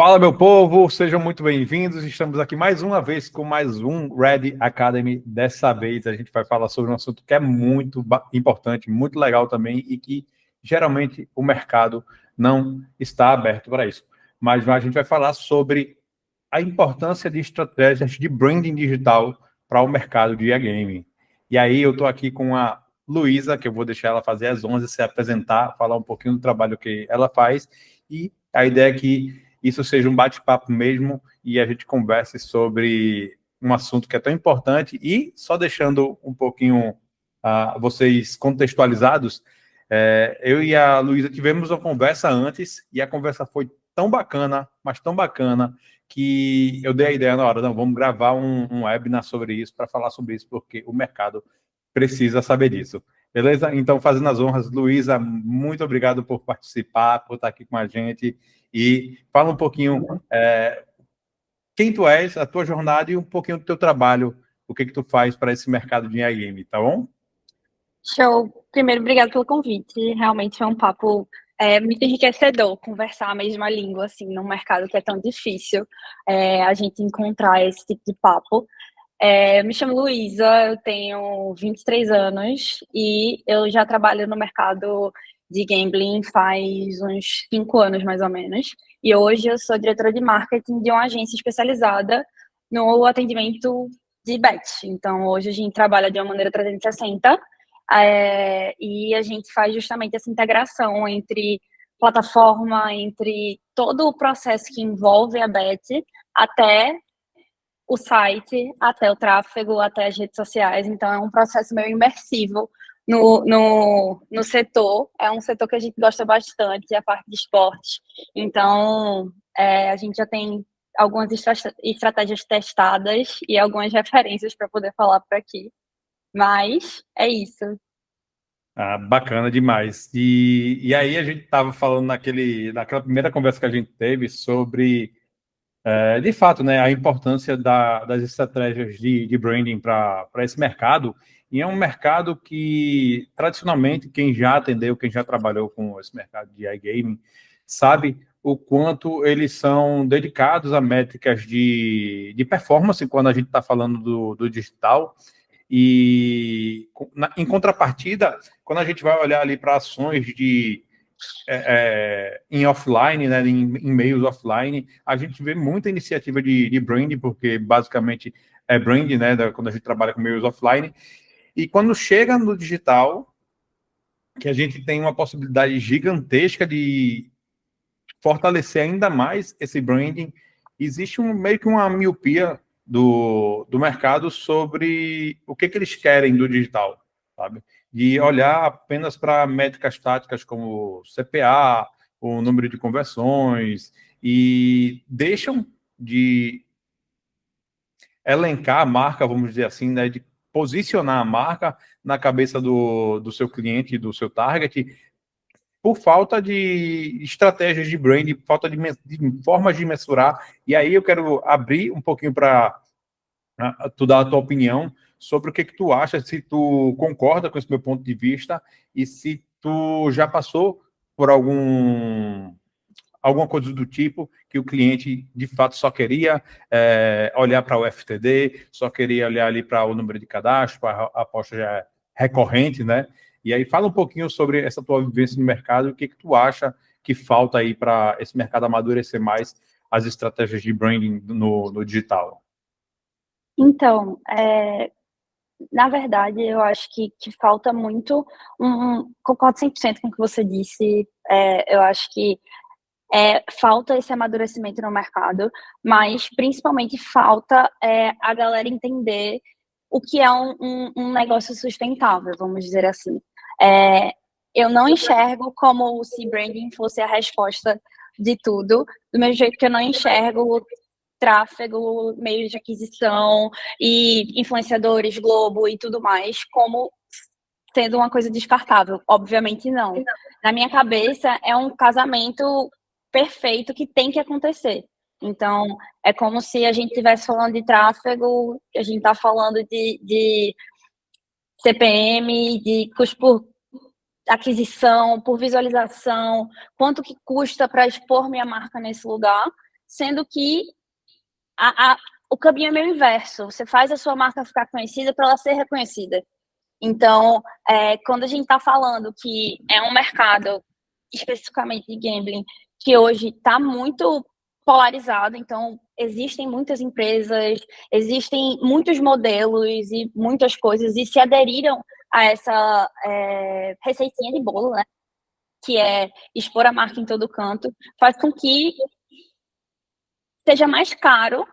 Fala, meu povo, sejam muito bem-vindos. Estamos aqui mais uma vez com mais um Red Academy. Dessa vez a gente vai falar sobre um assunto que é muito importante, muito legal também e que geralmente o mercado não está aberto para isso. Mas a gente vai falar sobre a importância de estratégias de branding digital para o mercado de e-gaming. E aí eu estou aqui com a Luísa, que eu vou deixar ela fazer as 11, se apresentar, falar um pouquinho do trabalho que ela faz, e a ideia é que isso seja um bate-papo mesmo e a gente converse sobre um assunto que é tão importante. E só deixando um pouquinho vocês contextualizados, eu e a Luísa tivemos uma conversa antes e a conversa foi tão bacana, mas tão bacana, que eu dei a ideia na hora, não, vamos gravar um webinar sobre isso, para falar sobre isso, porque o mercado precisa saber disso. Beleza? Então, fazendo as honras, Luísa, muito obrigado por participar, por estar aqui com a gente. E fala um pouquinho quem tu és, a tua jornada e um pouquinho do teu trabalho, o que tu faz para esse mercado de game, tá bom? Show. Primeiro, obrigado pelo convite. Realmente foi um papo muito enriquecedor conversar a mesma língua, assim, num mercado que é tão difícil a gente encontrar esse tipo de papo. Eu me chamo Luísa, eu tenho 23 anos e eu já trabalho no mercado de gambling faz uns 5 anos, mais ou menos. E hoje eu sou diretora de marketing de uma agência especializada no atendimento de bet. Então, hoje a gente trabalha de uma maneira 360, e a gente faz justamente essa integração entre plataforma, entre todo o processo que envolve a bet, até o site, até o tráfego, até as redes sociais. Então, é um processo meio imersivo no setor. É um setor que a gente gosta bastante, a parte de esportes. Então, a gente já tem algumas estratégias testadas e algumas referências para poder falar por aqui. Mas é isso. Bacana demais. E aí a gente estava falando naquela primeira conversa que a gente teve sobre, de fato, né, a importância das estratégias de branding para esse mercado. E é um mercado que, tradicionalmente, quem já atendeu, quem já trabalhou com esse mercado de iGaming, sabe o quanto eles são dedicados a métricas de performance quando a gente está falando do digital. E, em contrapartida, quando a gente vai olhar ali para ações em offline, né, em meios offline, a gente vê muita iniciativa de branding, porque basicamente é branding, né, quando a gente trabalha com meios offline. E quando chega no digital, que a gente tem uma possibilidade gigantesca de fortalecer ainda mais esse branding, existe meio que uma miopia do mercado sobre o que eles querem do digital, sabe? De olhar apenas para métricas táticas como CPA, o número de conversões, e deixam de elencar a marca, vamos dizer assim, né, de posicionar a marca na cabeça do seu cliente, do seu target, por falta de estratégias de branding, falta de formas de mensurar. E aí eu quero abrir um pouquinho para tu dar a tua opinião sobre o que tu acha, se tu concorda com esse meu ponto de vista e se tu já passou por alguma coisa do tipo que o cliente de fato só queria olhar para o FTD, só queria olhar ali para o número de cadastro, para a aposta já recorrente, né? E aí fala um pouquinho sobre essa tua vivência no mercado, o que tu acha que falta aí para esse mercado amadurecer mais as estratégias de branding no digital. Então, na verdade, eu acho que falta muito. Concordo 100% com o que você disse. Eu acho que falta esse amadurecimento no mercado, mas principalmente falta a galera entender o que é um negócio sustentável, vamos dizer assim. É, eu não enxergo como se branding fosse a resposta de tudo, do mesmo jeito que eu não enxergo tráfego, meios de aquisição e influenciadores, Globo e tudo mais como sendo uma coisa descartável. Obviamente não. Na minha cabeça, é um casamento perfeito que tem que acontecer. Então, é como se a gente estivesse falando de tráfego, a gente está falando de CPM, de custo por aquisição, por visualização, quanto que custa para expor minha marca nesse lugar. sendo que o caminho é meio inverso. Você faz a sua marca ficar conhecida para ela ser reconhecida. Então, quando a gente está falando que é um mercado, especificamente de gambling, que hoje está muito polarizado, então existem muitas empresas, existem muitos modelos e muitas coisas, e se aderiram a essa receitinha de bolo, né? Que é expor a marca em todo canto, faz com que seja mais caro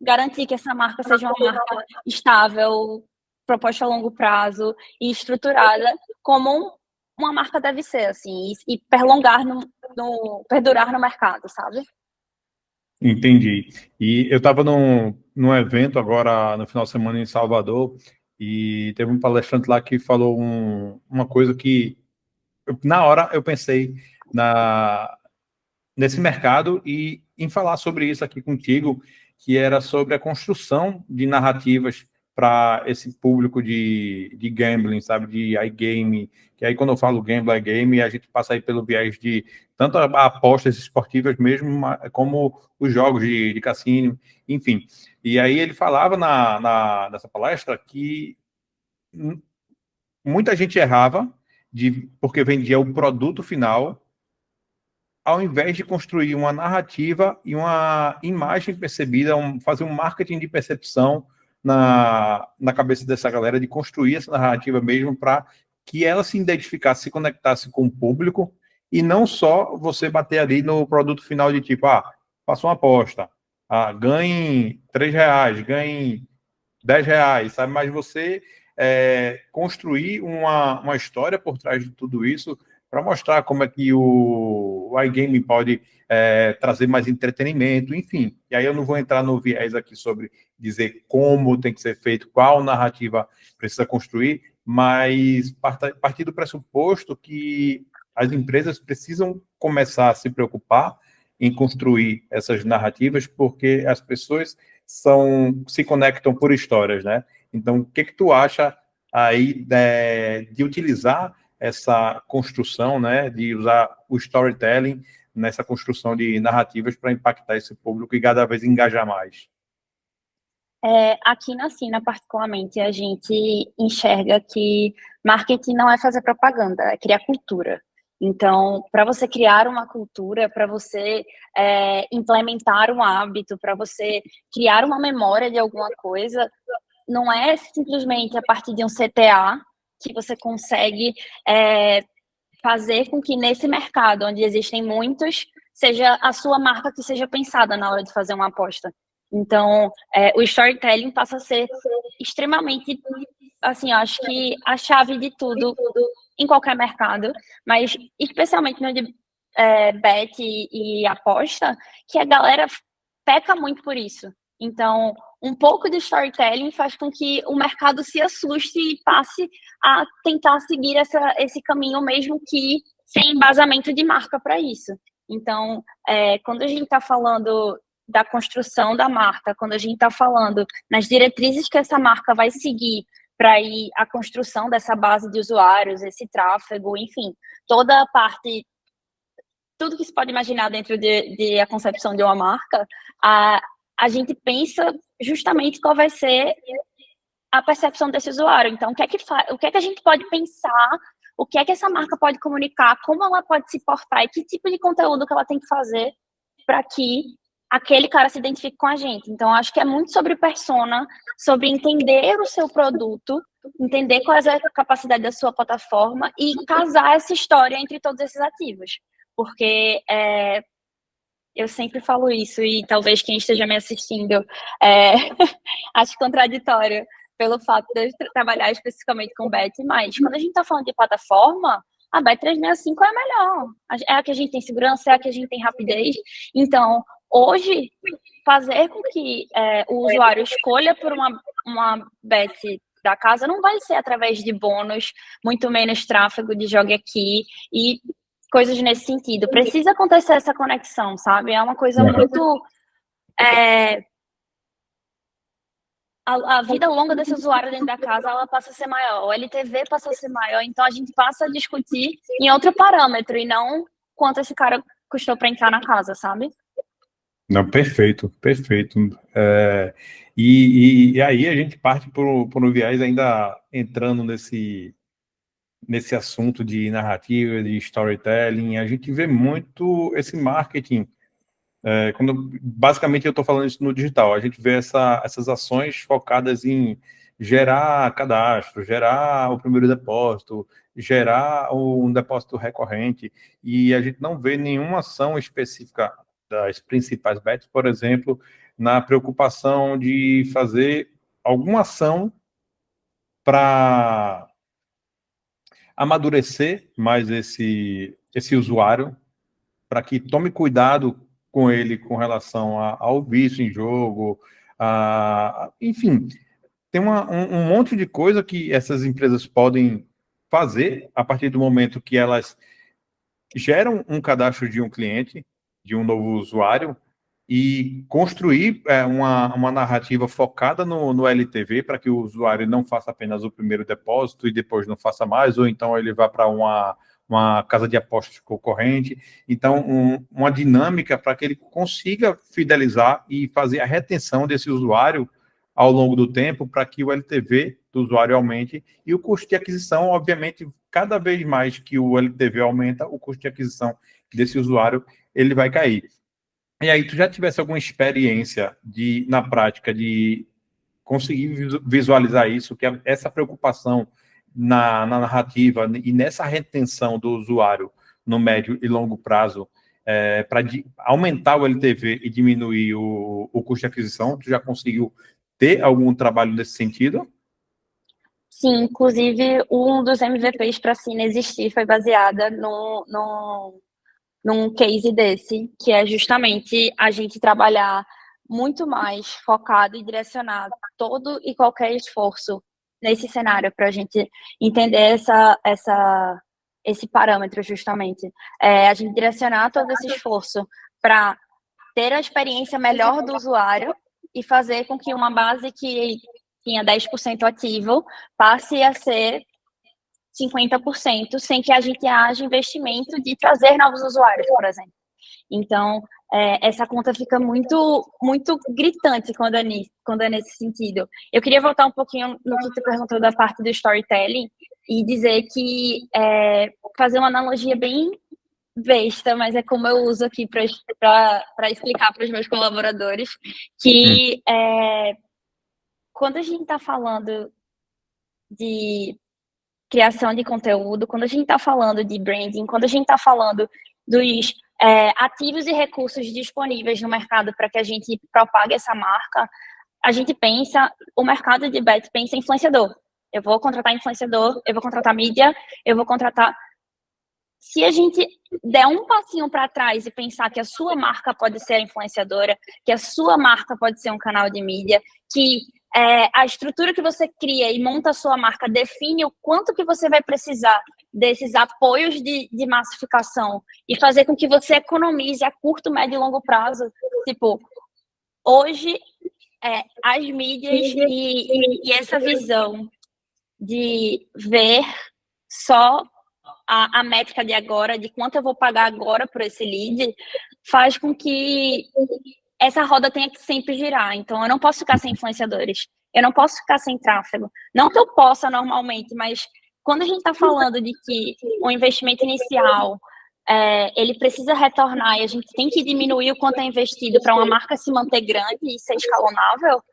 garantir que essa marca seja uma marca estável, proposta a longo prazo e estruturada como uma marca deve ser, assim, e perdurar no mercado, sabe? Entendi. E eu estava num evento agora no final de semana em Salvador e teve um palestrante lá que falou uma coisa que na hora eu pensei nesse mercado e em falar sobre isso aqui contigo, que era sobre a construção de narrativas para esse público de gambling, sabe, de iGame, que aí quando eu falo gambling, iGame, a gente passa aí pelo viés de tanto apostas esportivas mesmo, como os jogos de cassino, enfim. E aí ele falava nessa palestra que muita gente errava porque vendia o produto final ao invés de construir uma narrativa e uma imagem percebida, fazer um marketing de percepção na cabeça dessa galera, de construir essa narrativa mesmo para que ela se identificasse, se conectasse com o público e não só você bater ali no produto final de tipo, faça uma aposta, ganhe R$ 3, ganhe R$ 10, sabe? Mas você construir uma história por trás de tudo isso para mostrar como é que o iGaming pode trazer mais entretenimento, enfim. E aí eu não vou entrar no viés aqui sobre dizer como tem que ser feito, qual narrativa precisa construir, mas partir do pressuposto que as empresas precisam começar a se preocupar em construir essas narrativas, porque as pessoas se conectam por histórias, né? Então, o que tu acha aí de utilizar essa construção, né, de usar o storytelling nessa construção de narrativas para impactar esse público e cada vez engajar mais? Aqui na Sina, particularmente, a gente enxerga que marketing não é fazer propaganda, é criar cultura. Então, para você criar uma cultura, para você implementar um hábito, para você criar uma memória de alguma coisa, não é simplesmente a partir de um CTA que você consegue fazer com que nesse mercado, onde existem muitos, seja a sua marca que seja pensada na hora de fazer uma aposta. Então, o storytelling passa a ser extremamente, assim, eu acho que a chave de tudo em qualquer mercado, mas especialmente no de bet e aposta, que a galera peca muito por isso. Então, um pouco de storytelling faz com que o mercado se assuste e passe a tentar seguir esse caminho, mesmo que sem embasamento de marca para isso. Então, quando a gente está falando da construção da marca, quando a gente está falando nas diretrizes que essa marca vai seguir para ir a construção dessa base de usuários, esse tráfego, enfim, toda a parte, tudo que se pode imaginar dentro de a concepção de uma marca, a gente pensa justamente qual vai ser a percepção desse usuário. Então, o que é que a gente pode pensar, o que é que essa marca pode comunicar, como ela pode se portar e que tipo de conteúdo que ela tem que fazer para que aquele cara se identifique com a gente. Então, acho que é muito sobre persona, sobre entender o seu produto, entender qual é a capacidade da sua plataforma e casar essa história entre todos esses ativos. Porque eu sempre falo isso e talvez quem esteja me assistindo ache contraditório pelo fato de eu trabalhar especificamente com Bet, mas quando a gente está falando de plataforma, a Bet365 é a melhor. É a que a gente tem segurança, é a que a gente tem rapidez. Então, hoje, fazer com que o usuário escolha por uma Bet da casa não vai ser através de bônus, muito menos tráfego de jogue aqui e coisas nesse sentido. Precisa acontecer essa conexão, sabe? É uma coisa muito... A vida longa desse usuário dentro da casa, ela passa a ser maior. O LTV passa a ser maior. Então, a gente passa a discutir em outro parâmetro e não quanto esse cara custou para entrar na casa, sabe? Não, perfeito, perfeito. E aí a gente parte por um viés ainda entrando nesse assunto de narrativa, de storytelling. A gente vê muito esse marketing. Basicamente, eu estou falando isso no digital. A gente vê essas ações focadas em gerar cadastro, gerar o primeiro depósito, gerar um depósito recorrente, e a gente não vê nenhuma ação específica das principais bets, por exemplo, na preocupação de fazer alguma ação para amadurecer mais esse usuário, para que tome cuidado com ele com relação ao vício em jogo, enfim, tem um monte de coisa que essas empresas podem fazer a partir do momento que elas geram um cadastro de um cliente, de um novo usuário, e construir uma narrativa focada no LTV para que o usuário não faça apenas o primeiro depósito e depois não faça mais, ou então ele vá para uma casa de apostas concorrente. Então, uma dinâmica para que ele consiga fidelizar e fazer a retenção desse usuário ao longo do tempo, para que o LTV do usuário aumente e o custo de aquisição, obviamente, cada vez mais que o LTV aumenta, o custo de aquisição desse usuário ele vai cair. E aí, tu já tivesse alguma experiência na prática de conseguir visualizar isso, que essa preocupação na narrativa e nessa retenção do usuário no médio e longo prazo, para aumentar o LTV e diminuir o custo de aquisição, tu já conseguiu ter algum trabalho nesse sentido? Sim, inclusive um dos MVPs para a Cine existir foi baseada num case desse, que é justamente a gente trabalhar muito mais focado e direcionar todo e qualquer esforço nesse cenário para a gente entender esse parâmetro justamente. A gente direcionar todo esse esforço para ter a experiência melhor do usuário e fazer com que uma base que tinha 10% ativo passe a ser 50% sem que a gente haja investimento de trazer novos usuários, por exemplo. Então, essa conta fica muito, muito gritante quando é nesse sentido. Eu queria voltar um pouquinho no que tu perguntou da parte do storytelling e dizer que fazer uma analogia bem besta, mas é como eu uso aqui para explicar para os meus colaboradores, que quando a gente está falando de criação de conteúdo, quando a gente está falando de branding, quando a gente está falando dos ativos e recursos disponíveis no mercado para que a gente propague essa marca, a gente pensa, o mercado de bet pensa em influenciador. Eu vou contratar influenciador, eu vou contratar mídia, eu vou contratar. Se a gente der um passinho para trás e pensar que a sua marca pode ser a influenciadora, que a sua marca pode ser um canal de mídia, que a estrutura que você cria e monta a sua marca define o quanto que você vai precisar desses apoios de massificação e fazer com que você economize a curto, médio e longo prazo. Tipo, hoje, as mídias e essa visão de ver só a métrica de agora, de quanto eu vou pagar agora por esse lead, faz com que essa roda tenha que sempre girar. Então, eu não posso ficar sem influenciadores. Eu não posso ficar sem tráfego. Não que eu possa normalmente, mas quando a gente está falando de que o investimento inicial ele precisa retornar e a gente tem que diminuir o quanto é investido para uma marca se manter grande e ser escalonável,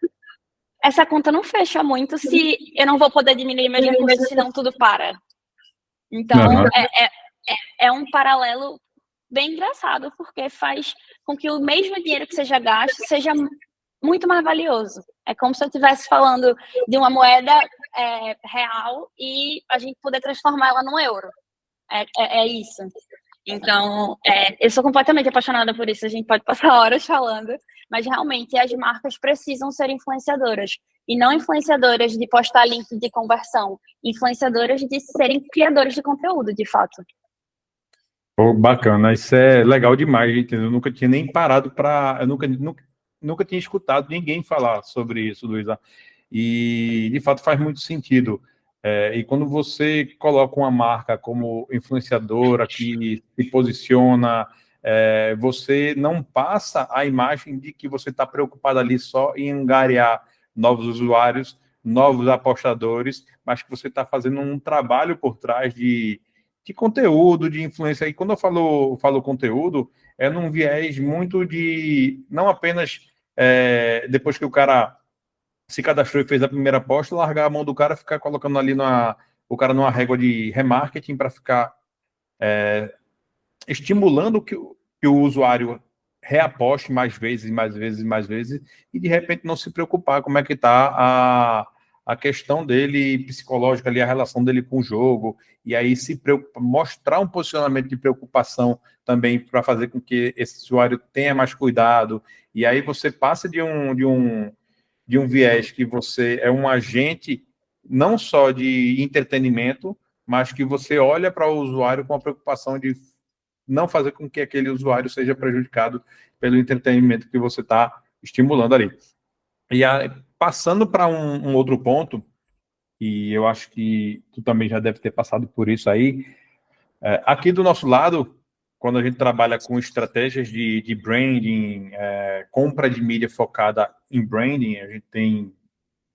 essa conta não fecha muito se eu não vou poder diminuir meus recursos, senão tudo para. Então, Uhum. é um paralelo bem engraçado, porque faz com que o mesmo dinheiro que seja gasto seja muito mais valioso. É como se eu estivesse falando de uma moeda real e a gente poder transformar ela num euro. É isso. Então, eu sou completamente apaixonada por isso. A gente pode passar horas falando, mas realmente as marcas precisam ser influenciadoras. E não influenciadoras de postar link de conversão, influenciadoras de serem criadores de conteúdo, de fato. Pô, bacana, isso é legal demais, entendeu? Eu nunca tinha nem parado para. Eu nunca tinha escutado ninguém falar sobre isso, Luísa. E, de fato, faz muito sentido. E quando você coloca uma marca como influenciadora que se posiciona você não passa a imagem de que você está preocupado ali só em angariar novos usuários, novos apostadores, mas que você está fazendo um trabalho por trás de conteúdo, de influência. E quando eu falo conteúdo, é num viés muito de, não apenas depois que o cara se cadastrou e fez a primeira aposta, largar a mão do cara, ficar colocando ali o cara numa régua de remarketing para ficar estimulando que o usuário reaposte mais vezes, mais vezes, mais vezes, e de repente não se preocupar como é que está a questão dele psicológica ali, a relação dele com o jogo, e aí mostrar um posicionamento de preocupação também para fazer com que esse usuário tenha mais cuidado, e aí você passa de um viés que você é um agente não só de entretenimento, mas que você olha para o usuário com a preocupação de não fazer com que aquele usuário seja prejudicado pelo entretenimento que você está estimulando ali. E aí, passando para um outro ponto, e eu acho que tu também já deve ter passado por isso aí, aqui do nosso lado, quando a gente trabalha com estratégias de branding, compra de mídia focada em branding, a gente tem,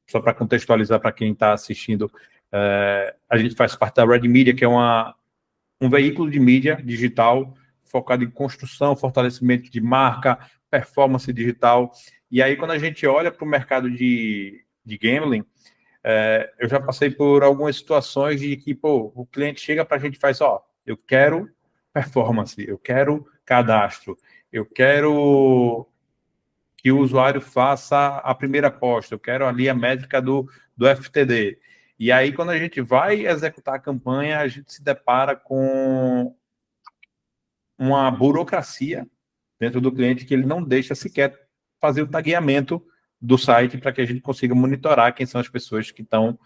só para contextualizar para quem está assistindo, a gente faz parte da Red Media, que é um veículo de mídia digital focado em construção, fortalecimento de marca, performance digital. E aí, quando a gente olha para o mercado de gambling, eu já passei por algumas situações de que o cliente chega para a gente e faz, eu quero performance, eu quero cadastro, eu quero que o usuário faça a primeira aposta, eu quero ali a métrica do FTD. E aí, quando a gente vai executar a campanha, a gente se depara com uma burocracia dentro do cliente que ele não deixa sequer fazer o tagueamento do site para que a gente consiga monitorar quem são as pessoas que estão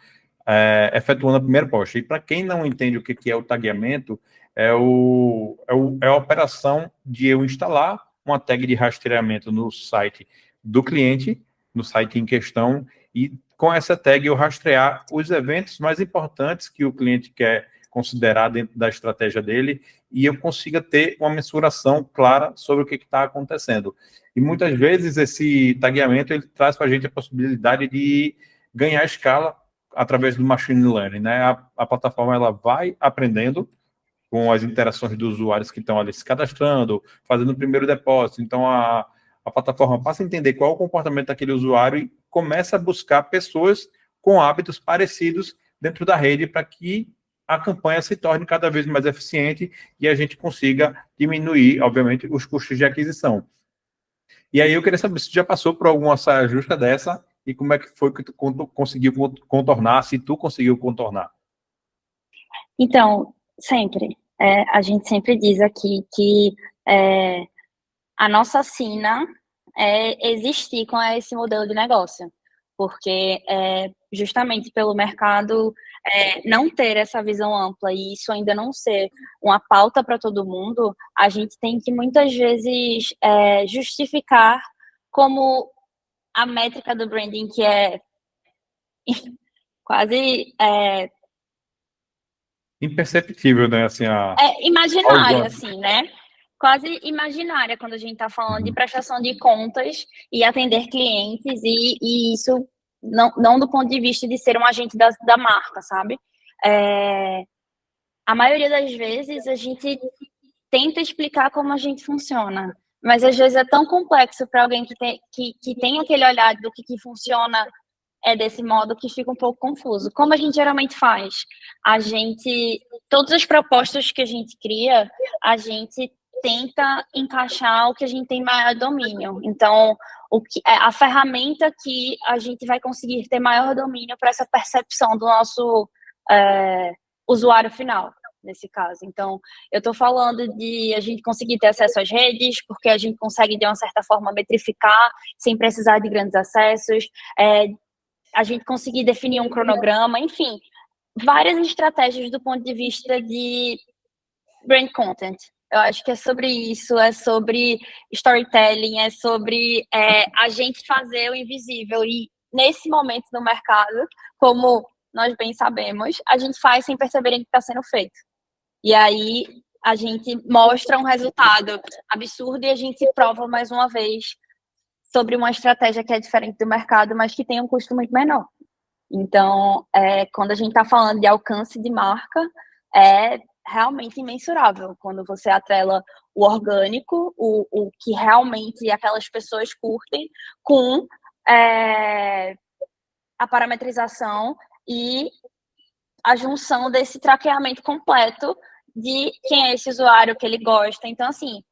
efetuando a primeira aposta. E para quem não entende o que é o tagueamento, é a operação de eu instalar uma tag de rastreamento no site do cliente, no site em questão, e com essa tag eu rastrear os eventos mais importantes que o cliente quer considerar dentro da estratégia dele, e eu consiga ter uma mensuração clara sobre o que está acontecendo. E muitas vezes esse tagueamento ele traz para a gente a possibilidade de ganhar escala através do machine learning, né? A plataforma ela vai aprendendo com as interações dos usuários que estão ali se cadastrando, fazendo o primeiro depósito. Então, a plataforma passa a entender qual é o comportamento daquele usuário e começa a buscar pessoas com hábitos parecidos dentro da rede para que a campanha se torne cada vez mais eficiente e a gente consiga diminuir, obviamente, os custos de aquisição. E aí eu queria saber se tu já passou por alguma saia justa dessa e como é que foi que tu conseguiu contornar, se tu conseguiu contornar. Então, sempre. A gente sempre diz aqui que a nossa sina é existir com esse modelo de negócio, porque justamente pelo mercado não ter essa visão ampla e isso ainda não ser uma pauta para todo mundo, a gente tem que muitas vezes justificar como a métrica do branding, que é quase Imperceptível, né? Assim, imaginária, assim, né? Quase imaginária quando a gente está falando de prestação de contas e atender clientes, e isso não do ponto de vista de ser um agente da marca, sabe? A maioria das vezes a gente tenta explicar como a gente funciona, mas às vezes é tão complexo para alguém que tem aquele olhar do que funciona desse modo que fica um pouco confuso. Como a gente geralmente faz? Todas as propostas que a gente cria, a gente tenta encaixar o que a gente tem maior domínio. Então, a ferramenta que a gente vai conseguir ter maior domínio para essa percepção do nosso usuário final, nesse caso. Então, eu estou falando de a gente conseguir ter acesso às redes, porque a gente consegue, de uma certa forma, metrificar, sem precisar de grandes acessos, a gente conseguir definir um cronograma, enfim, várias estratégias do ponto de vista de brand content. Eu acho que é sobre isso, é sobre storytelling, é sobre a gente fazer o invisível. E nesse momento no mercado, como nós bem sabemos, a gente faz sem perceberem que está sendo feito. E aí a gente mostra um resultado absurdo e a gente prova mais uma vez sobre uma estratégia que é diferente do mercado, mas que tem um custo muito menor. Então, quando a gente está falando de alcance de marca, é realmente imensurável quando você atrela o orgânico, o que realmente aquelas pessoas curtem, com a parametrização e a junção desse traqueamento completo de quem é esse usuário, que ele gosta. Então, assim,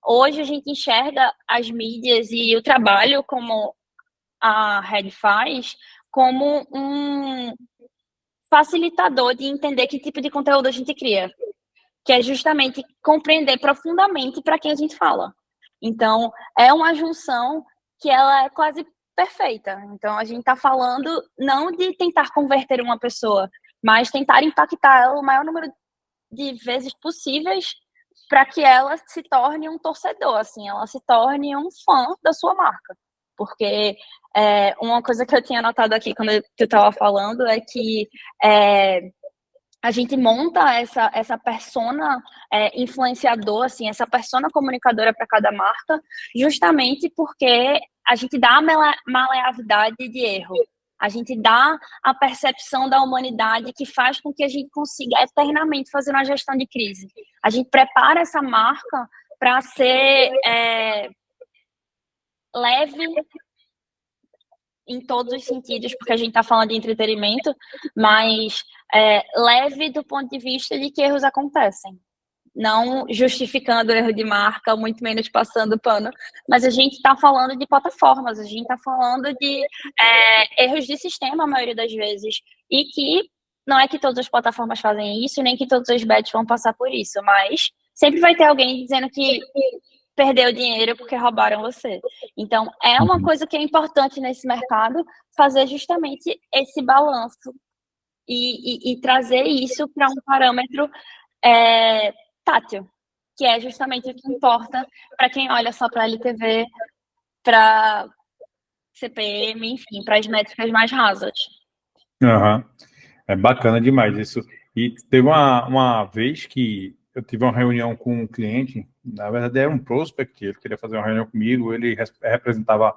hoje a gente enxerga as mídias e o trabalho como a Red faz como um facilitador de entender que tipo de conteúdo a gente cria, que é justamente compreender profundamente para quem a gente fala. Então, é uma junção que ela é quase perfeita. Então, a gente está falando não de tentar converter uma pessoa, mas tentar impactar ela o maior número de vezes possíveis para que ela se torne um torcedor, assim, ela se torne um fã da sua marca. Porque uma coisa que eu tinha notado aqui quando tu estava falando é que a gente monta essa persona influenciador, assim, essa persona comunicadora para cada marca, justamente porque a gente dá a maleabilidade de erro. A gente dá a percepção da humanidade que faz com que a gente consiga eternamente fazer uma gestão de crise. A gente prepara essa marca para ser leve em todos os sentidos, porque a gente está falando de entretenimento, mas leve do ponto de vista de que erros acontecem. Não justificando o erro de marca, muito menos passando pano, mas a gente está falando de plataformas, a gente está falando de erros de sistema, a maioria das vezes, e que não é que todas as plataformas fazem isso, nem que todos os bets vão passar por isso, mas sempre vai ter alguém dizendo que perdeu dinheiro porque roubaram você. Então, é uma coisa que é importante nesse mercado, fazer justamente esse balanço e trazer isso para um parâmetro tátil, que é justamente o que importa para quem olha só para a LTV, para CPM, enfim, para as métricas mais rasas. Uhum. É bacana demais isso. E teve uma vez que eu tive uma reunião com um cliente, na verdade era um prospect, ele queria fazer uma reunião comigo, ele representava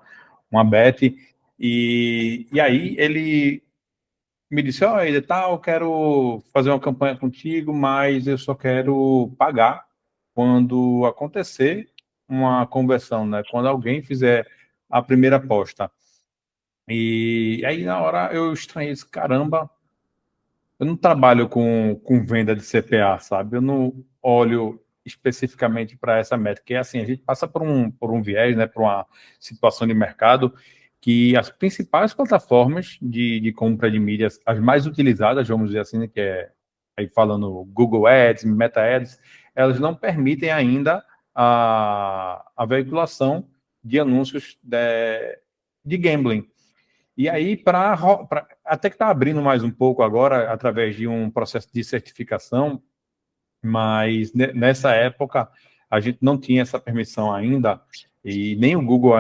uma bet, e aí ele me disse, olha, tal, eu quero fazer uma campanha contigo, mas eu só quero pagar quando acontecer uma conversão, né? Quando alguém fizer a primeira aposta. E aí, na hora, eu estranhei esse caramba, eu não trabalho com venda de CPA, sabe? Eu não olho especificamente para essa métrica. E assim, a gente passa por um viés, né, por uma situação de mercado que as principais plataformas de compra de mídias, as mais utilizadas, vamos dizer assim, né, que é aí falando Google Ads, Meta Ads, elas não permitem ainda a veiculação de anúncios de gambling. E aí, até que está abrindo mais um pouco agora, através de um processo de certificação, mas nessa época a gente não tinha essa permissão ainda, e nem o Google,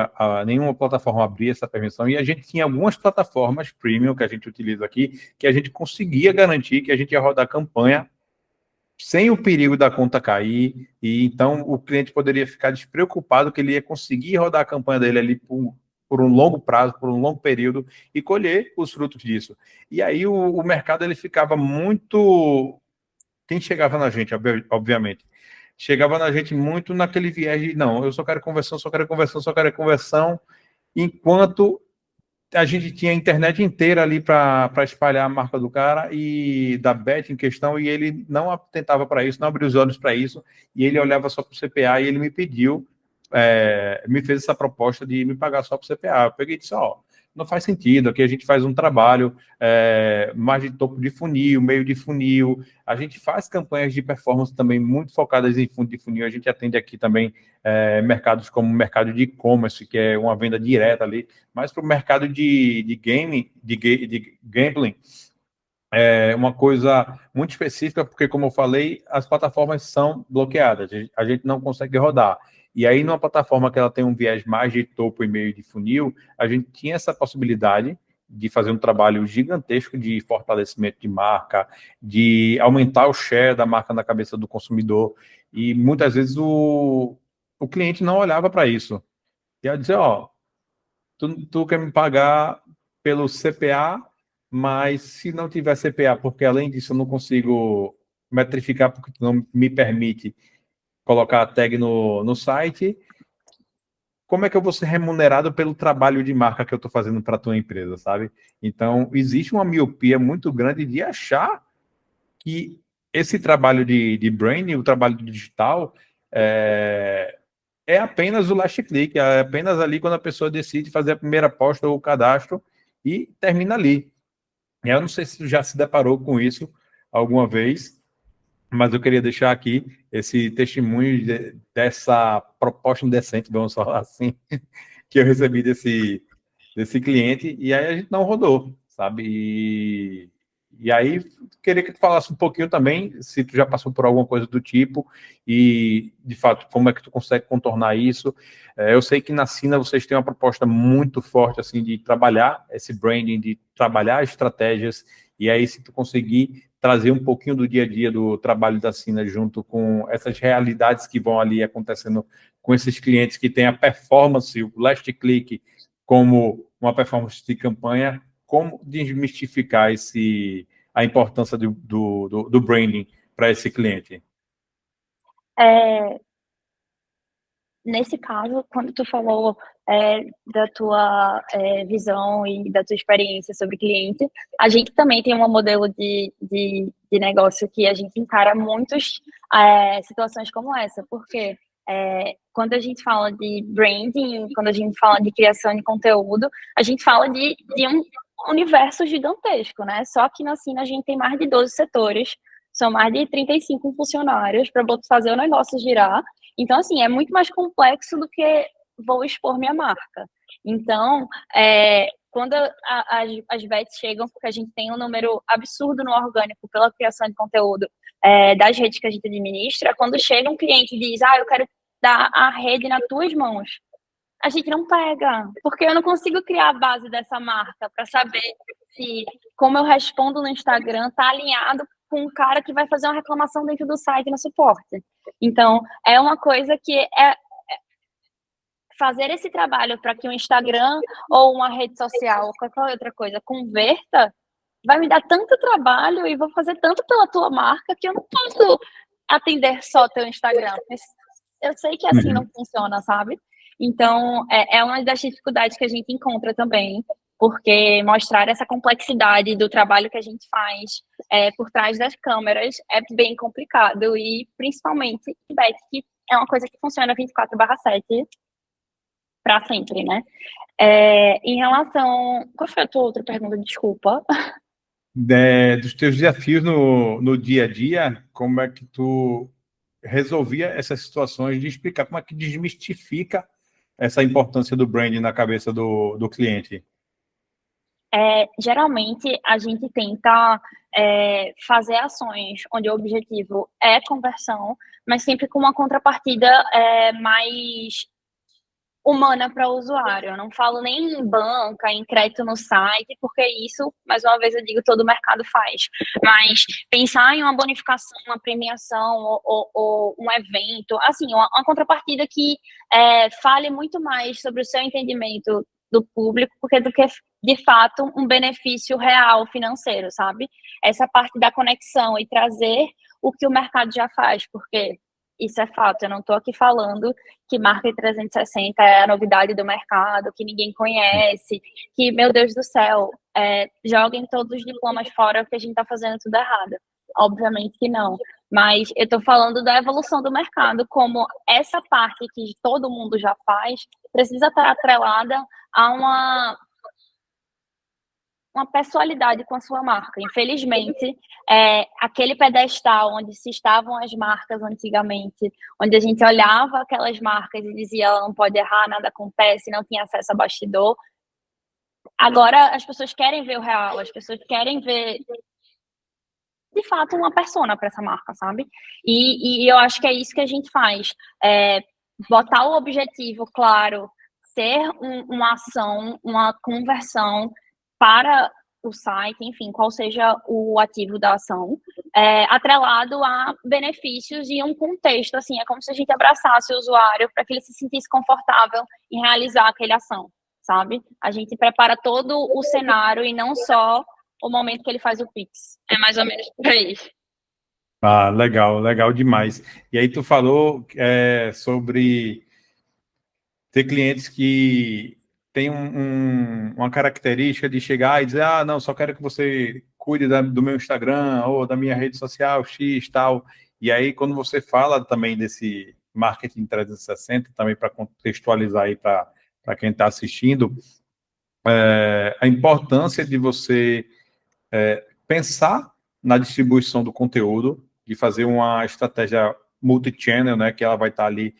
nenhuma plataforma abria essa permissão, e a gente tinha algumas plataformas premium que a gente utiliza aqui, que a gente conseguia garantir que a gente ia rodar campanha sem o perigo da conta cair, e então o cliente poderia ficar despreocupado que ele ia conseguir rodar a campanha dele ali por um longo prazo, por um longo período, e colher os frutos disso. E aí o mercado ele ficava muito... Quem chegava na gente, obviamente, chegava na gente muito naquele viés de, não, eu só quero conversão, só quero conversão, só quero conversão, enquanto a gente tinha a internet inteira ali para espalhar a marca do cara e da bet em questão, e ele não atentava para isso, não abriu os olhos para isso, e ele olhava só para o CPA, e ele me pediu, me fez essa proposta de me pagar só para o CPA. Eu peguei e disse, ó, não faz sentido, aqui a gente faz um trabalho mais de topo de funil, meio de funil, a gente faz campanhas de performance também muito focadas em fundo de funil, a gente atende aqui também mercados como o mercado de e-commerce, que é uma venda direta ali, mas para o mercado de gambling, é uma coisa muito específica, porque, como eu falei, as plataformas são bloqueadas, a gente não consegue rodar. E aí, numa plataforma que ela tem um viés mais de topo e meio de funil, a gente tinha essa possibilidade de fazer um trabalho gigantesco de fortalecimento de marca, de aumentar o share da marca na cabeça do consumidor, e muitas vezes o cliente não olhava para isso. E ia dizer, ó, tu quer me pagar pelo CPA, mas se não tiver CPA, porque além disso eu não consigo metrificar, porque tu não me permite colocar a tag no site, como é que eu vou ser remunerado pelo trabalho de marca que eu estou fazendo para a tua empresa, sabe? Então, existe uma miopia muito grande de achar que esse trabalho de branding, o trabalho digital, é apenas o last click, é apenas ali quando a pessoa decide fazer a primeira aposta ou o cadastro e termina ali. Eu não sei se tu já se deparou com isso alguma vez, mas eu queria deixar aqui esse testemunho dessa proposta indecente, vamos falar assim, que eu recebi desse cliente, e aí a gente não rodou, sabe? E aí, queria que tu falasse um pouquinho também, se tu já passou por alguma coisa do tipo, e, de fato, como é que tu consegue contornar isso. Eu sei que na Sina vocês têm uma proposta muito forte, assim, de trabalhar esse branding, de trabalhar estratégias, e aí, se tu conseguir trazer um pouquinho do dia a dia do trabalho da Sina junto com essas realidades que vão ali acontecendo com esses clientes que têm a performance, o last click, como uma performance de campanha, como desmistificar a importância do branding para esse cliente? É, Nesse caso, quando tu falou da tua visão e da tua experiência sobre cliente, a gente também tem um modelo de negócio que a gente encara muitas situações como essa, porque quando a gente fala de branding, quando a gente fala de criação de conteúdo, a gente fala de um universo gigantesco, né? Só que na Sina a gente tem mais de 12 setores, são mais de 35 funcionários para fazer o negócio girar. Então, assim, é muito mais complexo do que vou expor minha marca. Então, quando as bets chegam, porque a gente tem um número absurdo no orgânico pela criação de conteúdo das redes que a gente administra, quando chega um cliente e diz, eu quero dar a rede nas tuas mãos, a gente não pega, porque eu não consigo criar a base dessa marca para saber se como eu respondo no Instagram está alinhado com um cara que vai fazer uma reclamação dentro do site no suporte. Então, é uma coisa que fazer esse trabalho para que o Instagram ou uma rede social ou qualquer outra coisa converta, vai me dar tanto trabalho e vou fazer tanto pela tua marca que eu não posso atender só teu Instagram. Eu sei que assim não funciona, sabe? Então, é uma das dificuldades que a gente encontra também, porque mostrar essa complexidade do trabalho que a gente faz por trás das câmeras é bem complicado, e principalmente que é uma coisa que funciona 24/7 para sempre, né? Em relação... Qual foi a tua outra pergunta? Desculpa. Dos teus desafios no dia a dia, como é que tu resolvia essas situações, de explicar como é que desmistifica essa importância do branding na cabeça do cliente? Geralmente, a gente tenta fazer ações onde o objetivo é conversão, mas sempre com uma contrapartida mais humana para o usuário. Eu não falo nem em banca, em crédito no site, porque isso, mais uma vez eu digo, todo o mercado faz. Mas pensar em uma bonificação, uma premiação ou um evento, assim, uma contrapartida que fale muito mais sobre o seu entendimento do público, porque do que de fato um benefício real financeiro, sabe? Essa parte da conexão e trazer o que o mercado já faz, porque isso é fato, eu não estou aqui falando que Marketing 360 é a novidade do mercado, que ninguém conhece, que, meu Deus do céu, joguem todos os diplomas fora porque a gente está fazendo tudo errado. Obviamente que não. Mas eu estou falando da evolução do mercado, como essa parte que todo mundo já faz precisa estar atrelada a uma pessoalidade com a sua marca. Infelizmente, aquele pedestal onde se estavam as marcas antigamente, onde a gente olhava aquelas marcas e dizia, ela não pode errar, nada acontece, não tinha acesso a bastidor. Agora as pessoas querem ver o real, as pessoas querem ver, de fato, uma persona para essa marca, sabe? E eu acho que é isso que a gente faz. Botar o objetivo claro, ser uma ação, uma conversão, para o site, enfim, qual seja o ativo da ação, atrelado a benefícios e um contexto, assim, é como se a gente abraçasse o usuário para que ele se sentisse confortável em realizar aquela ação, sabe? A gente prepara todo o cenário e não só o momento que ele faz o Pix. É mais ou menos por aí. Ah, legal, legal demais. E aí tu falou sobre ter clientes que têm uma característica de chegar e dizer, ah, não, só quero que você cuide do meu Instagram ou da minha rede social X, tal. E aí, quando você fala também desse marketing 360, também para contextualizar aí para quem está assistindo, a importância de você pensar na distribuição do conteúdo, de fazer uma estratégia multi-channel, né, que ela vai estar ali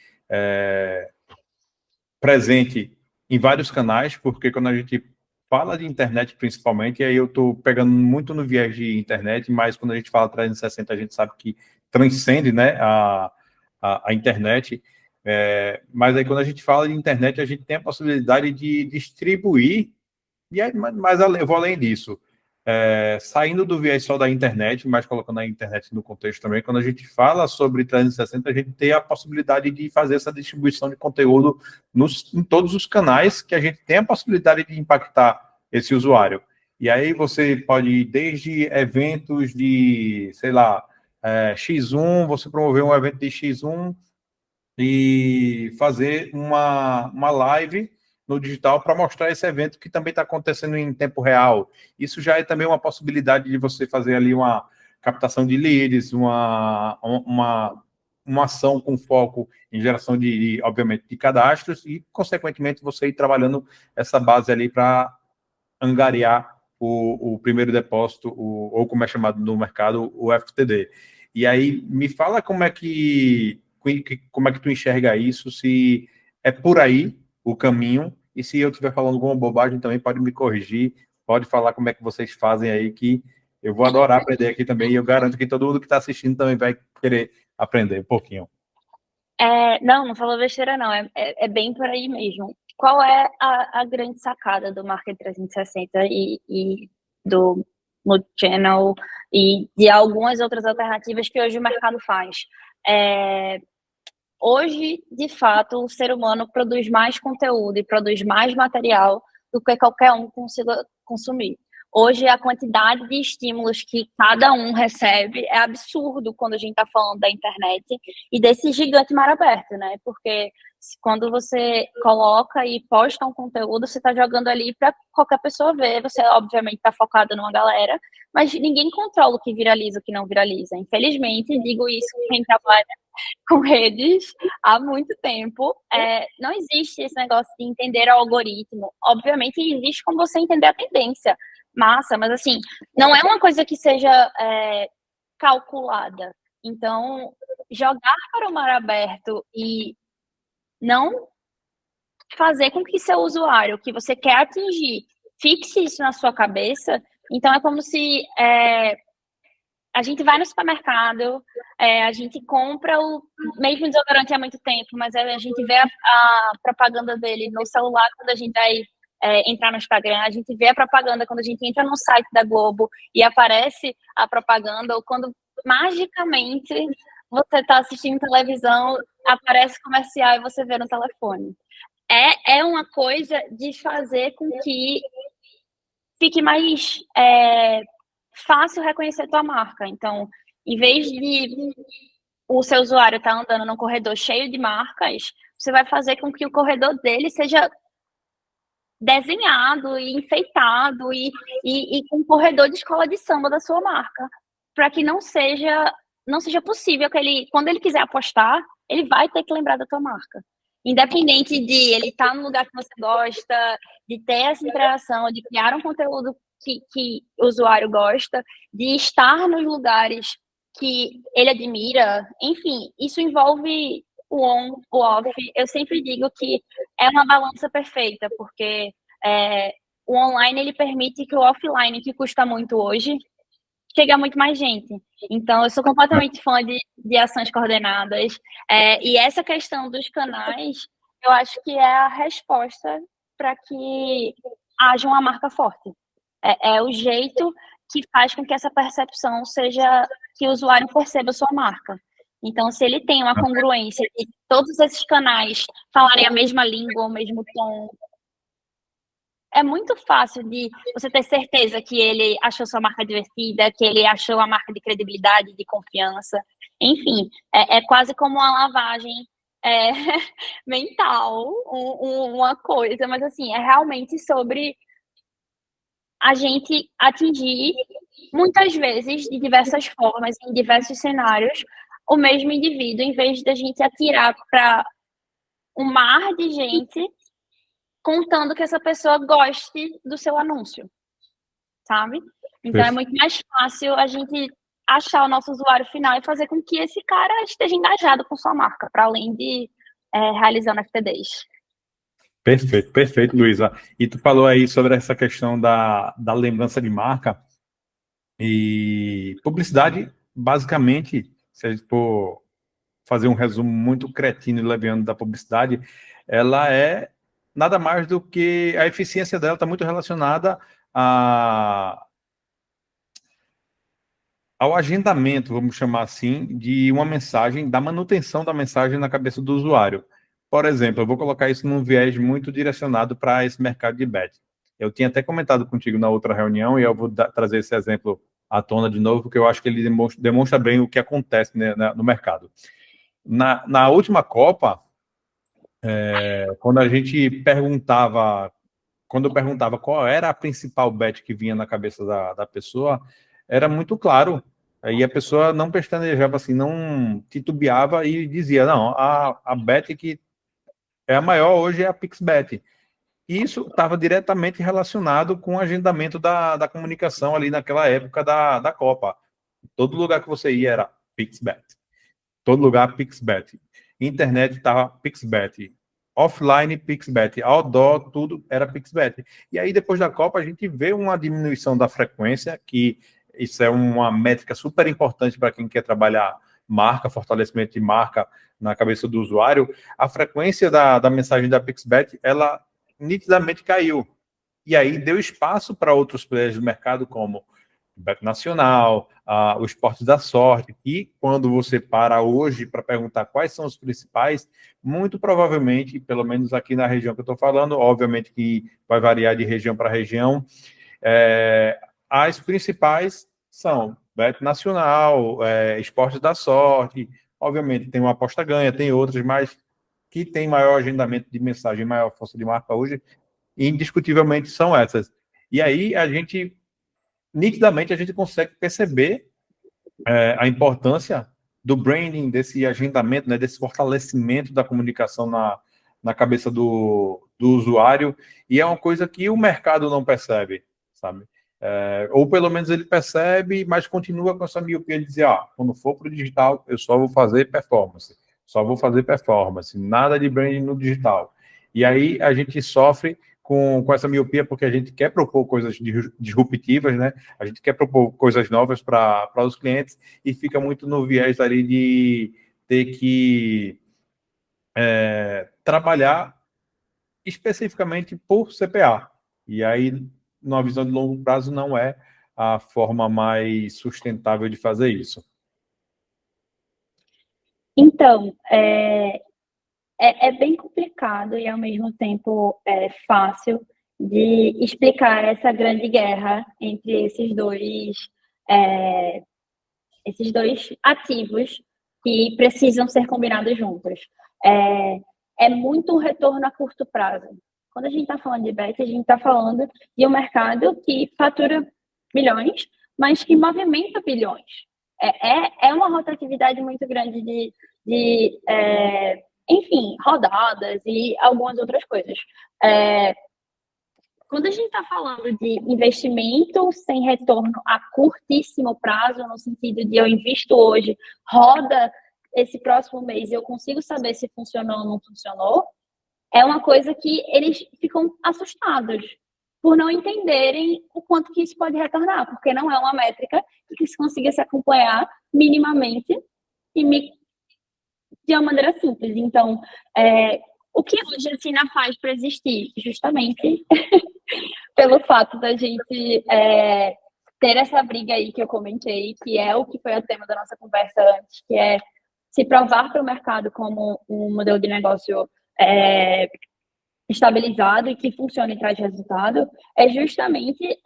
presente em vários canais, porque quando a gente fala de internet principalmente, e aí eu estou pegando muito no viés de internet, mas quando a gente fala 360, a gente sabe que transcende, né, a internet, mas aí quando a gente fala de internet, a gente tem a possibilidade de distribuir, e aí, mas eu vou além disso, saindo do viés só da internet, mas colocando a internet no contexto também, quando a gente fala sobre 360, a gente tem a possibilidade de fazer essa distribuição de conteúdo em todos os canais que a gente tem a possibilidade de impactar esse usuário. E aí você pode ir desde eventos de, sei lá, X1, você promover um evento de X1 e fazer uma live no digital para mostrar esse evento que também está acontecendo em tempo real. Isso já é também uma possibilidade de você fazer ali uma captação de leads, uma ação com foco em geração obviamente, de cadastros e, consequentemente, você ir trabalhando essa base ali para angariar o primeiro depósito, ou como é chamado no mercado, o FTD. E aí, me fala como é que tu enxerga isso, se é por aí o caminho, e se eu estiver falando alguma bobagem também, pode me corrigir, pode falar como é que vocês fazem aí, que eu vou adorar aprender aqui também, e eu garanto que todo mundo que está assistindo também vai querer aprender um pouquinho. Não falou besteira, não. É bem por aí mesmo. Qual é a grande sacada do Market 360 e do Multichannel e de algumas outras alternativas que hoje o mercado faz? Hoje, de fato, o ser humano produz mais conteúdo e produz mais material do que qualquer um consiga consumir. Hoje, a quantidade de estímulos que cada um recebe é absurdo quando a gente está falando da internet e desse gigante mar aberto, né? Porque quando você coloca e posta um conteúdo, você está jogando ali para qualquer pessoa ver. Você, obviamente, está focado numa galera, mas ninguém controla o que viraliza, o que não viraliza. Infelizmente, digo isso quem trabalha com redes há muito tempo. Não existe esse negócio de entender o algoritmo. Obviamente, existe como você entender a tendência. Massa, mas assim, não é uma coisa que seja calculada. Então, jogar para o mar aberto e não fazer com que seu usuário, que você quer atingir, fixe isso na sua cabeça. Então, é como se a gente vai no supermercado, a gente compra o mesmo desodorante há muito tempo, mas a gente vê a propaganda dele no celular quando a gente vai entrar no Instagram, a gente vê a propaganda quando a gente entra no site da Globo e aparece a propaganda, ou quando magicamente você está assistindo televisão, aparece comercial e você vê no telefone. É uma coisa de fazer com que fique mais fácil reconhecer tua marca. Então, em vez de o seu usuário estar andando num corredor cheio de marcas, você vai fazer com que o corredor dele seja desenhado e enfeitado e com um corredor de escola de samba da sua marca, para que não seja possível que ele, quando ele quiser apostar, ele vai ter que lembrar da tua marca. Independente de ele estar no lugar que você gosta, de ter essa interação, de criar um conteúdo que o usuário gosta, de estar nos lugares que ele admira, enfim, isso envolve o on, o off. Eu sempre digo que é uma balança perfeita, porque o online ele permite que o offline, que custa muito hoje, chegue a muito mais gente. Então, eu sou completamente fã de ações coordenadas. E essa questão dos canais, eu acho que é a resposta para que haja uma marca forte. É o jeito que faz com que essa percepção seja que o usuário perceba a sua marca. Então, se ele tem uma congruência de todos esses canais falarem a mesma língua, o mesmo tom, é muito fácil de você ter certeza que ele achou sua marca divertida, que ele achou a marca de credibilidade, de confiança. Enfim, é quase como uma lavagem é, mental, uma coisa, mas assim, é realmente sobre a gente atingir, muitas vezes, de diversas formas, em diversos cenários, o mesmo indivíduo, em vez da gente atirar para um mar de gente contando que essa pessoa goste do seu anúncio, sabe? Então é muito mais fácil a gente achar o nosso usuário final e fazer com que esse cara esteja engajado com sua marca, para além de realizando FTDs. Perfeito, perfeito, Luísa. E tu falou aí sobre essa questão da lembrança de marca e publicidade, basicamente, se a gente for fazer um resumo muito cretino e leviano da publicidade, ela é nada mais do que a eficiência dela está muito relacionada ao agendamento, vamos chamar assim, de uma mensagem, da manutenção da mensagem na cabeça do usuário. Por exemplo, eu vou colocar isso num viés muito direcionado para esse mercado de bet. Eu tinha até comentado contigo na outra reunião e eu vou trazer esse exemplo à tona de novo, porque eu acho que ele demonstra bem o que acontece, né, no mercado. Na última Copa, quando a gente perguntava, quando eu perguntava qual era a principal bet que vinha na cabeça da pessoa, era muito claro. Aí a pessoa não pestanejava assim, não titubeava e dizia, não, a bet que é a maior hoje é a PixBet. E isso estava diretamente relacionado com o agendamento da comunicação ali naquela época da Copa. Todo lugar que você ia era PixBet. Todo lugar PixBet. Internet estava PixBet. Offline PixBet. Outdoor, tudo era PixBet. E aí, depois da Copa, a gente vê uma diminuição da frequência, que isso é uma métrica super importante para quem quer trabalhar marca, fortalecimento de marca na cabeça do usuário. A frequência da mensagem da PixBet, ela nitidamente caiu. E aí deu espaço para outros players do mercado, como o Bet Nacional, o Esportes da Sorte, e quando você para hoje para perguntar quais são os principais, muito provavelmente, pelo menos aqui na região que eu estou falando, obviamente que vai variar de região para região, as principais são Bet Nacional, Esportes da Sorte, obviamente tem uma aposta ganha, tem outras, mas que tem maior agendamento de mensagem, maior força de marca hoje, indiscutivelmente são essas. E aí nitidamente a gente consegue perceber a importância do branding, desse agendamento, né, desse fortalecimento da comunicação na cabeça do usuário, e é uma coisa que o mercado não percebe, sabe? Ou pelo menos ele percebe, mas continua com essa miopia de dizer, quando for para o digital, eu só vou fazer performance, nada de branding no digital. E aí a gente sofre com essa miopia porque a gente quer propor coisas disruptivas, né? A gente quer propor coisas novas para os clientes e fica muito no viés ali de ter que trabalhar especificamente por CPA. E aí, numa visão de longo prazo, não é a forma mais sustentável de fazer isso. Então, é bem complicado e, ao mesmo tempo, fácil de explicar essa grande guerra entre esses dois ativos que precisam ser combinados juntos. É muito um retorno a curto prazo. Quando a gente está falando de bet, a gente está falando de um mercado que fatura milhões, mas que movimenta bilhões. É uma rotatividade muito grande enfim, rodadas e algumas outras coisas. Quando a gente está falando de investimento sem retorno a curtíssimo prazo, no sentido de eu invisto hoje, roda esse próximo mês e eu consigo saber se funcionou ou não funcionou, é uma coisa que eles ficam assustados por não entenderem o quanto que isso pode retornar, porque não é uma métrica que se consiga se acompanhar minimamente de uma maneira simples. Então, o que hoje a Sina faz para existir? Justamente pelo fato da gente ter essa briga aí que eu comentei, que é o que foi o tema da nossa conversa antes, que é se provar para o mercado como um modelo de negócio estabilizado e que funciona e traz resultado, é justamente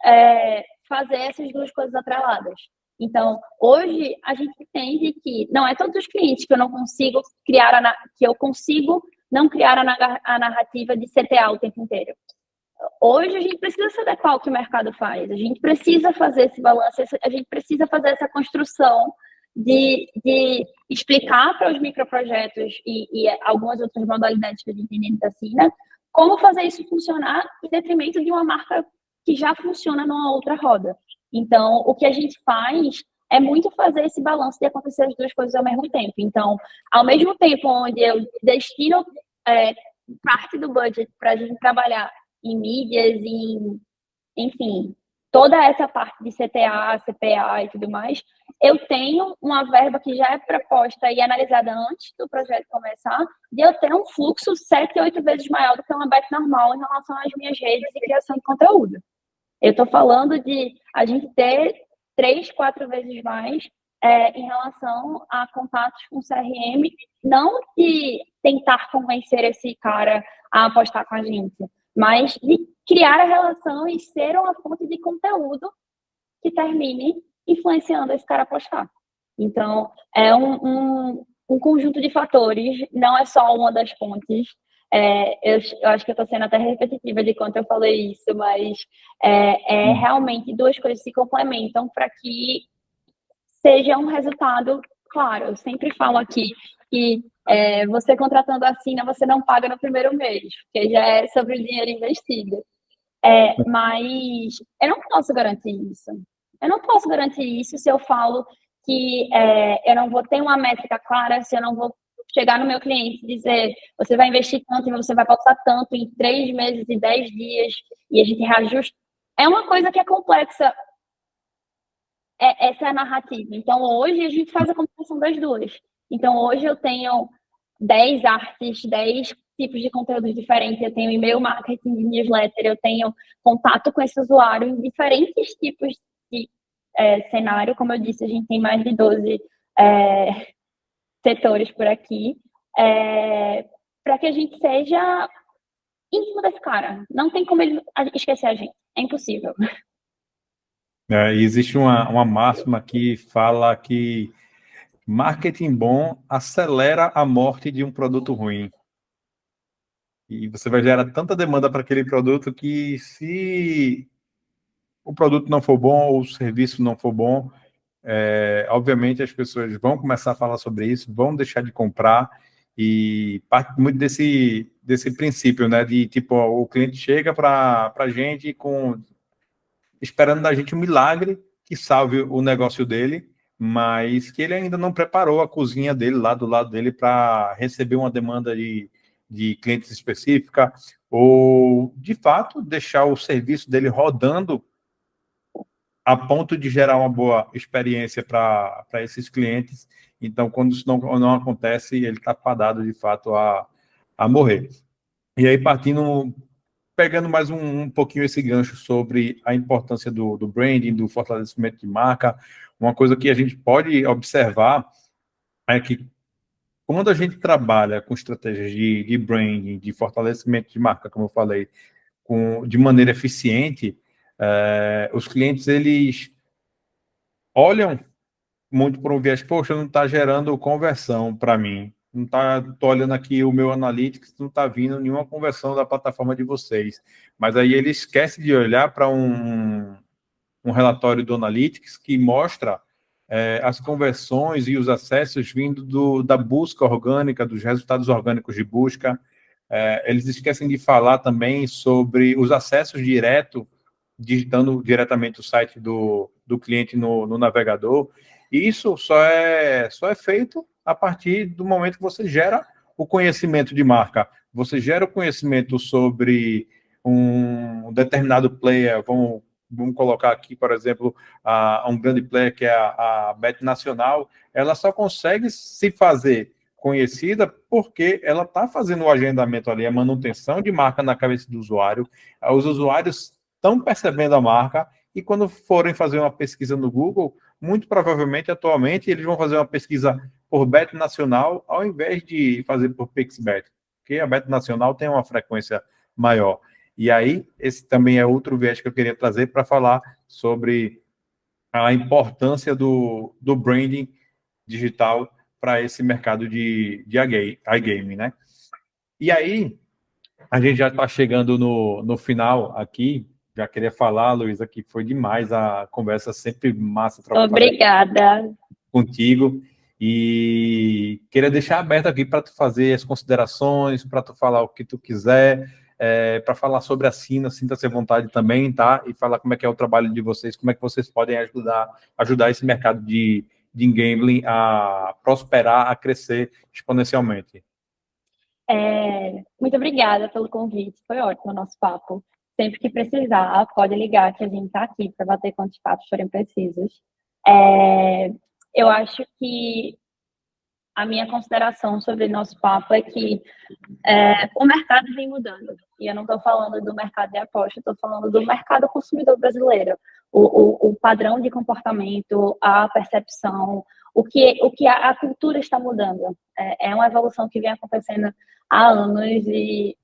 fazer essas duas coisas atreladas. Então, hoje, a gente entende que não é todos os clientes que eu não consigo criar, que eu consigo não criar a narrativa de CTA o tempo inteiro. Hoje, a gente precisa se adequar ao que o mercado faz, a gente precisa fazer esse balanço, a gente precisa fazer essa construção de explicar para os microprojetos e algumas outras modalidades que a gente entende da Sina, como fazer isso funcionar em detrimento de uma marca que já funciona numa outra roda. Então, o que a gente faz é muito fazer esse balanço de acontecer as duas coisas ao mesmo tempo. Então, ao mesmo tempo onde eu destino parte do budget para a gente trabalhar em mídias, enfim, toda essa parte de CTA, CPA e tudo mais, eu tenho uma verba que já é proposta e analisada antes do projeto começar, de eu ter um fluxo 7, 8 vezes maior do que uma bet normal em relação às minhas redes de criação de conteúdo. Eu estou falando de a gente ter 3, 4 vezes mais em relação a contatos com CRM, não de tentar convencer esse cara a apostar com a gente, mas de criar a relação e ser uma fonte de conteúdo que termine influenciando esse cara a apostar. Então, é um conjunto de fatores, não é só uma das pontes. Eu acho que eu estou sendo até repetitiva de quanto eu falei isso, mas realmente duas coisas se complementam para que seja um resultado claro. Eu sempre falo aqui que você contratando a Sina, você não paga no primeiro mês, porque já é sobre o dinheiro investido. Mas eu não posso garantir isso. Eu não posso garantir isso se eu falo que eu não vou ter uma métrica clara, se eu não vou chegar no meu cliente e dizer você vai investir tanto e você vai pautar tanto em 3 meses e 10 dias e a gente reajusta. É uma coisa que é complexa, essa é a narrativa. Então, hoje a gente faz a combinação das duas. Então, hoje eu tenho 10 artes, 10 tipos de conteúdos diferentes, eu tenho e-mail marketing de newsletter, eu tenho contato com esse usuário em diferentes tipos de cenário. Como eu disse, a gente tem mais de 12 setores por aqui, para que a gente seja íntimo desse cara. Não tem como ele esquecer a gente. É impossível. Existe uma máxima que fala que marketing bom acelera a morte de um produto ruim. E você vai gerar tanta demanda para aquele produto que, se o produto não for bom ou o serviço não for bom, obviamente as pessoas vão começar a falar sobre isso, vão deixar de comprar, e parte muito desse princípio, né? De tipo, o cliente chega para a gente esperando da gente um milagre que salve o negócio dele, mas que ele ainda não preparou a cozinha dele lá do lado dele para receber uma demanda de clientes específica, ou, de fato, deixar o serviço dele rodando a ponto de gerar uma boa experiência para esses clientes. Então, quando isso não acontece, ele está fadado, de fato, a morrer. E aí, pegando mais um pouquinho esse gancho sobre a importância do branding, do fortalecimento de marca, uma coisa que a gente pode observar é que, quando a gente trabalha com estratégias de branding, de fortalecimento de marca, como eu falei, de maneira eficiente, os clientes, eles olham muito por um viés: poxa, não está gerando conversão para mim. Não tá, tô olhando aqui o meu Analytics, não está vindo nenhuma conversão da plataforma de vocês. Mas aí ele esquece de olhar para um relatório do Analytics que mostra as conversões e os acessos vindo da busca orgânica, dos resultados orgânicos de busca. Eles esquecem de falar também sobre os acessos diretos, digitando diretamente o site do cliente no navegador. E isso só é feito a partir do momento que você gera o conhecimento de marca. Você gera o conhecimento sobre um determinado player. Vamos colocar aqui, por exemplo, um grande player que é a Bet Nacional. Ela só consegue se fazer conhecida porque ela está fazendo o agendamento ali, a manutenção de marca na cabeça do usuário. Os usuários estão percebendo a marca e quando forem fazer uma pesquisa no Google, muito provavelmente, atualmente, eles vão fazer uma pesquisa por Bet Nacional ao invés de fazer por PixBet, porque a Bet Nacional tem uma frequência maior. E aí, esse também é outro viés que eu queria trazer para falar sobre a importância do branding digital para esse mercado de iGaming, né? E aí, a gente já está chegando no final aqui. Já queria falar, Luísa, que foi demais a conversa, sempre massa Obrigada. Contigo. E queria deixar aberto aqui para tu fazer as considerações, para tu falar o que tu quiser, para falar sobre a Sina, sinta-se à vontade também, tá? E falar como é que é o trabalho de vocês, como é que vocês podem ajudar esse mercado de gambling a prosperar, a crescer exponencialmente. Muito obrigada pelo convite, foi ótimo o nosso papo. Sempre que precisar, pode ligar que a gente está aqui para bater quantos papos forem precisos. Eu acho que a minha consideração sobre o nosso papo é que o mercado vem mudando. E eu não estou falando do mercado de aposta, estou falando do mercado consumidor brasileiro. O padrão de comportamento, a percepção, o que a cultura está mudando. É uma evolução que vem acontecendo há anos e,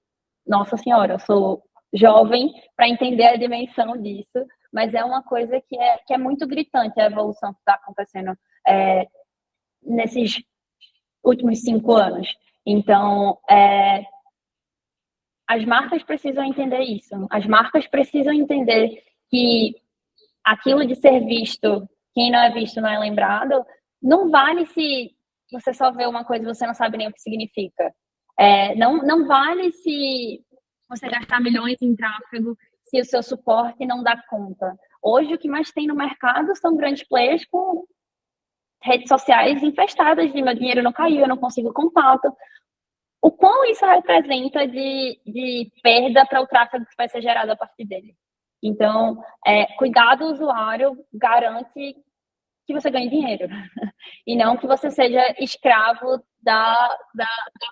nossa senhora, eu sou jovem para entender a dimensão disso, mas é uma coisa que é muito gritante a evolução que está acontecendo nesses últimos 5 anos. Então, as marcas precisam entender isso. As marcas precisam entender que aquilo de ser visto, quem não é visto não é lembrado, não vale se você só vê uma coisa e você não sabe nem o que significa. Não vale se você gastar milhões em tráfego se o seu suporte não dá conta. Hoje, o que mais tem no mercado são grandes players com redes sociais infestadas de meu dinheiro não caiu, eu não consigo contato. O quão isso representa de perda para o tráfego que vai ser gerado a partir dele. Então, cuidar do usuário garante que você ganhe dinheiro. E não que você seja escravo da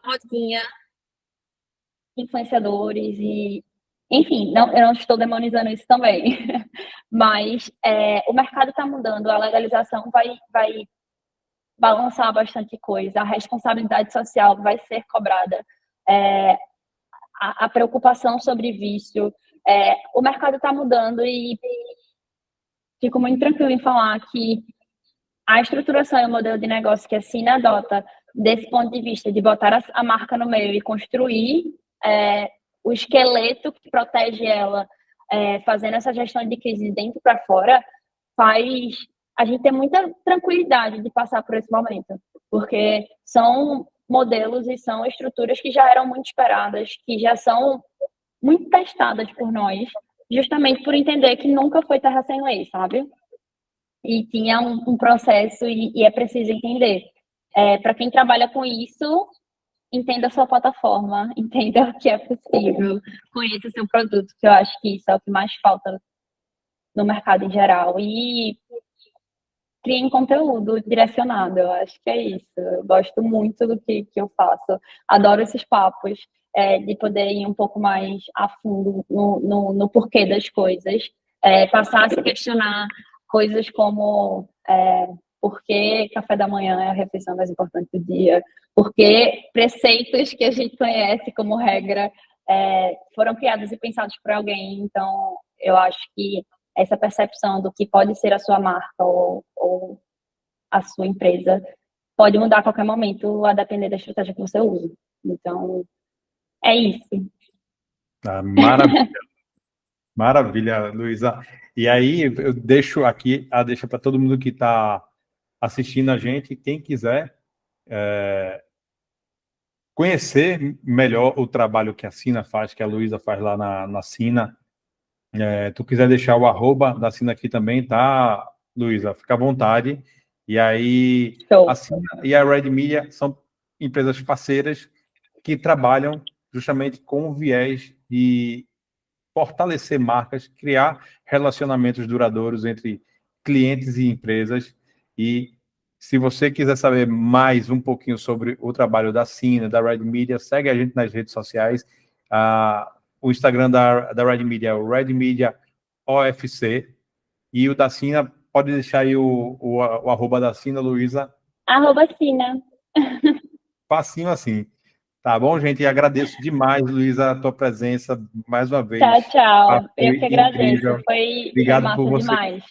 modinha, influenciadores e... Enfim, eu não estou demonizando isso também. Mas o mercado está mudando, a legalização vai balançar bastante coisa, a responsabilidade social vai ser cobrada, a preocupação sobre vício, o mercado está mudando e fico muito tranquilo em falar que a estruturação e o modelo de negócio que a Sina adota desse ponto de vista de botar a marca no meio e construir o esqueleto que protege ela, fazendo essa gestão de crise de dentro para fora, faz a gente ter muita tranquilidade de passar por esse momento, porque são modelos e são estruturas que já eram muito esperadas, que já são muito testadas por nós, justamente por entender que nunca foi terra sem lei, sabe? E tinha um processo e é preciso entender. Para quem trabalha com isso, entenda a sua plataforma, entenda o que é possível, conheça o seu produto, que eu acho que isso é o que mais falta no mercado em geral. E criem conteúdo direcionado, eu acho que é isso. Eu gosto muito do que eu faço. Adoro esses papos, de poder ir um pouco mais a fundo no porquê das coisas, passar a se questionar coisas como por que café da manhã é a refeição mais importante do dia, por que preceitos que a gente conhece como regra foram criados e pensados por alguém. Então, eu acho que essa percepção do que pode ser a sua marca ou a sua empresa pode mudar a qualquer momento, a depender da estratégia que você usa. Então, é isso. Maravilha. Maravilha, Luísa. E aí, eu deixo aqui deixa para todo mundo que está assistindo a gente, quem quiser conhecer melhor o trabalho que a Sina faz, que a Luísa faz lá na Sina. Tu quiser deixar o @ da Sina aqui também, tá, Luísa? Fica à vontade. E aí, Show. a Sina e a Red Media são empresas parceiras que trabalham justamente com o viés de fortalecer marcas, criar relacionamentos duradouros entre clientes e empresas. E se você quiser saber mais um pouquinho sobre o trabalho da Sina, da Red Media, segue a gente nas redes sociais. O Instagram da Red Media é o OFC. E o da Sina, pode deixar aí o arroba da Sina, Luísa. @Sina. Facinho assim. Tá bom, gente? E agradeço demais, Luísa, a tua presença mais uma vez. Tchau, tchau. Eu Foi que agradeço. incrível. Foi Obrigado por massa você. demais.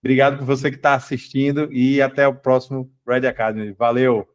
Obrigado por você que está assistindo e até o próximo Red Academy. Valeu!